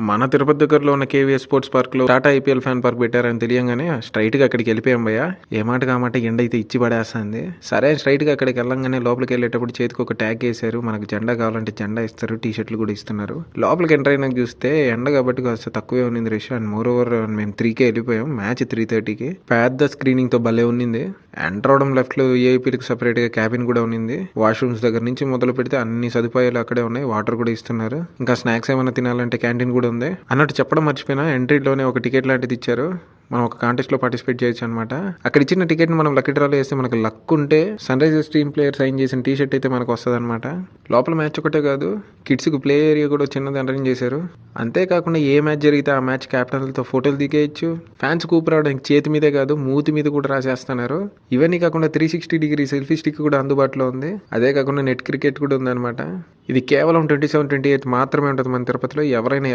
మన తిరుపతి దగ్గరలో ఉన్న కేవీఎస్ స్పోర్ట్స్ పార్క్‌లో టాటా ఐపీఎల్ ఫ్యాన్ పార్క్ పెట్టారని తెలియంగానే స్ట్రెయిట్‌గా అక్కడికెళ్ళిపోయాం భయ్యా. ఏ మాటకి ఆ మాట ఎండైతే ఇచ్చి పడేస్తంది. సరే స్ట్రెయిట్‌గా అక్కడికెళ్ళంగానే లోపలికెళ్ళేటప్పుడు చేతికి ఒక ట్యాగ్ ఏశారు. మనకు జెండా కావాలంటే జెండా ఇస్తారు. టీ షర్టులు కూడా ఇస్తున్నారు. లోపలికి ఎంటర్ అయినాక చూస్తే ఎండ కాబట్టి కాస్త తక్కువే ఉన్నింది రష్. అండ్ మోర్ ఓవర్ మేము 3కే వెళ్ళిపోయాం. మ్యాచ్ 3:30కి. పెద్ద స్క్రీనింగ్‌తో భలే ఉన్నింది. ఎంటర్ అవడం లెఫ్ట్‌లో వీఐపీలకి సెపరేట్‌గా క్యాబిన్ కూడా ఉన్నింది. వాష్‌రూమ్స్ దగ్గర నుంచి మొదలు పెడితే అన్ని సదుపాయాలు అక్కడే ఉన్నాయి. వాటర్ కూడా ఇస్తున్నారు. ఇంకా స్నాక్స్ ఏమైనా తినాలంటే క్యాంటీన్ కూడా ఉంది. అన్నట్టు చెప్పడం మర్చిపోయినా, ఎంట్రీలోనే ఒక టికెట్ లాంటిది ఇచ్చారు. మనం ఒక కాంటెస్ట్లో పార్టిసిపేట్ చేయొచ్చు అనమాట. అక్కడ ఇచ్చిన టికెట్ని మనం లక్కీ డ్రాలో వేస్తే మనకు లక్ ఉంటే Sunrisers team player sign చేసిన టీ షర్ట్ అయితే మనకు వస్తుంది అనమాట. లోపల మ్యాచ్ ఒకటే కాదు, కిడ్స్కి ప్లే ఏరియా కూడా చిన్నది అరేంజ్ చేశారు. అంతేకాకుండా ఏ మ్యాచ్ జరిగితే ఆ మ్యాచ్ క్యాప్టెన్లతో ఫోటోలు దిగేయచ్చు. ఫ్యాన్స్ కూపు రావడానికి చేతి మీదే కాదు మూతి మీద కూడా రాసేస్తున్నారు. ఇవన్నీ కాకుండా 360 డిగ్రీ సెల్ఫీ స్టిక్ కూడా అందుబాటులో ఉంది. అదే కాకుండా నెట్ క్రికెట్ కూడా ఉందన్నమాట. ఇది కేవలం 27, 28 మాత్రమే ఉంటుంది మన తిరుపతిలో. ఎవరైనా